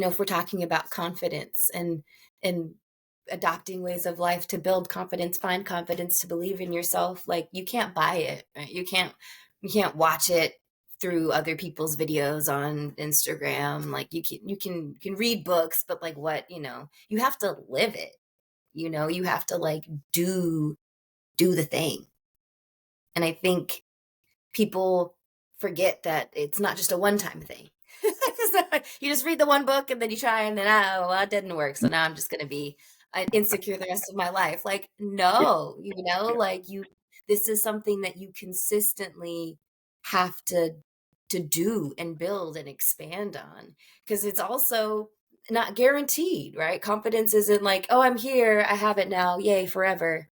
if we're talking about confidence and adopting ways of life to build confidence, find confidence, to believe in yourself, like you can't buy it, right? You can't watch it through other people's videos on Instagram. Like you can read books, but like what, you have to live it. You have to like do the thing. And I think people forget that it's not just a one-time thing. You just read the one book and then you try and then, oh, well, it didn't work. So now I'm just going to be insecure the rest of my life. Like, Yeah, no, yeah, like this is something that you consistently have to do and build and expand on, because it's also not guaranteed, right? Confidence isn't like, oh, I'm here, I have it now, yay, forever.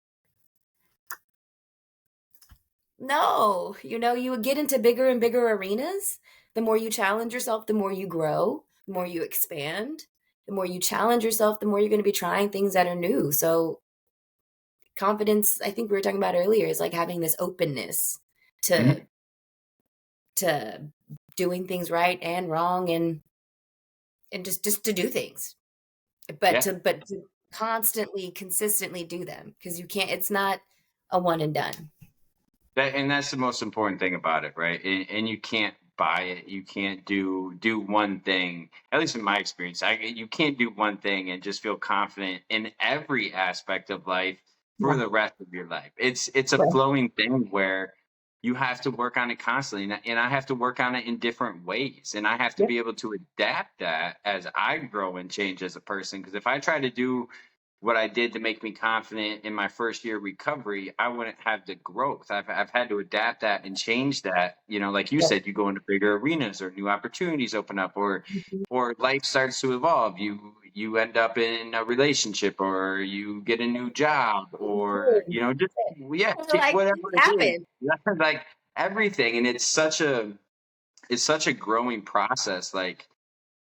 No, you would get into bigger and bigger arenas. The more you challenge yourself, the more you grow, the more you expand. The more you challenge yourself, the more you're going to be trying things that are new. So, confidence, I think we were talking about earlier, is like having this openness mhm, to to doing things right and wrong, and just to do things. But yeah. to constantly, consistently do them, because you can't, it's not a one and done. And that's the most important thing about it, right? And you can't buy it. You can't do one thing. At least in my experience, you can't do one thing and just feel confident in every aspect of life for Yeah. the rest of your life. It's a Right. flowing thing where you have to work on it constantly, and I have to work on it in different ways, and I have to Yep. be able to adapt that as I grow and change as a person. Because if I try to do what I did to make me confident in my first year recovery, I wouldn't have the growth. I've had to adapt that and change that. Like you Yep. said, you go into bigger arenas or new opportunities open up, or Mhm. life starts to evolve. You end up in a relationship, or you get a new job, or Good. just yeah, Like, whatever things it is. happen. Like everything, and it's such a growing process. Like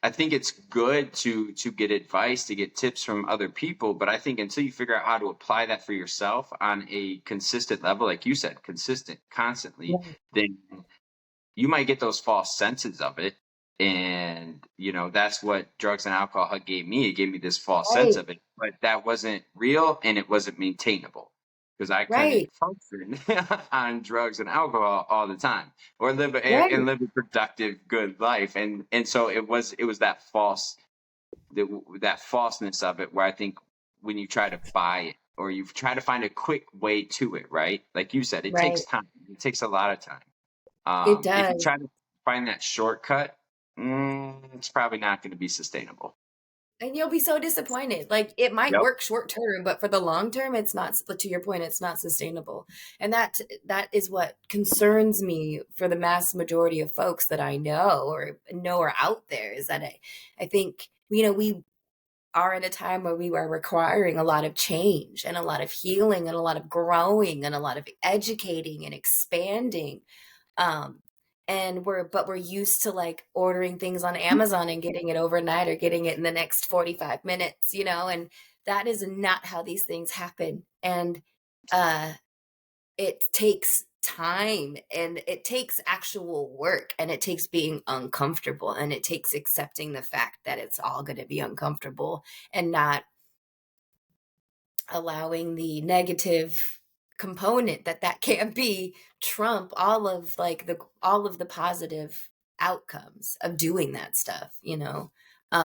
I think it's good to get advice, to get tips from other people, but I think until you figure out how to apply that for yourself on a consistent level, like you said, consistent, constantly, Right. then you might get those false senses of it. And, that's what drugs and alcohol gave me. It gave me this false sense Right. of it, but that wasn't real and it wasn't maintainable because I couldn't Right. function on drugs and alcohol all the time or Right. live a productive, good life. And so it was that falseness of it where I think when you try to buy it or you try to find a quick way to it, right? Like you said, it takes Right. time. It takes a lot of time. It If you does. try to find that shortcut, it's probably not going to be sustainable. And you'll be so disappointed. Like, it might Yep. work short term, but for the long term, it's not, to your point, it's not sustainable. And that is what concerns me for the mass majority of folks that I know are out there, is that I think, we are in a time where we are requiring a lot of change and a lot of healing and a lot of growing and a lot of educating and expanding. Um, and we're used to like ordering things on Amazon and getting it overnight or getting it in the next 45 minutes, and that is not how these things happen. And uh it takes time, and it takes actual work, and it takes being uncomfortable, and it takes accepting the fact that it's all going to be uncomfortable, and not allowing the negative component that can be trump all of the positive outcomes of doing that stuff.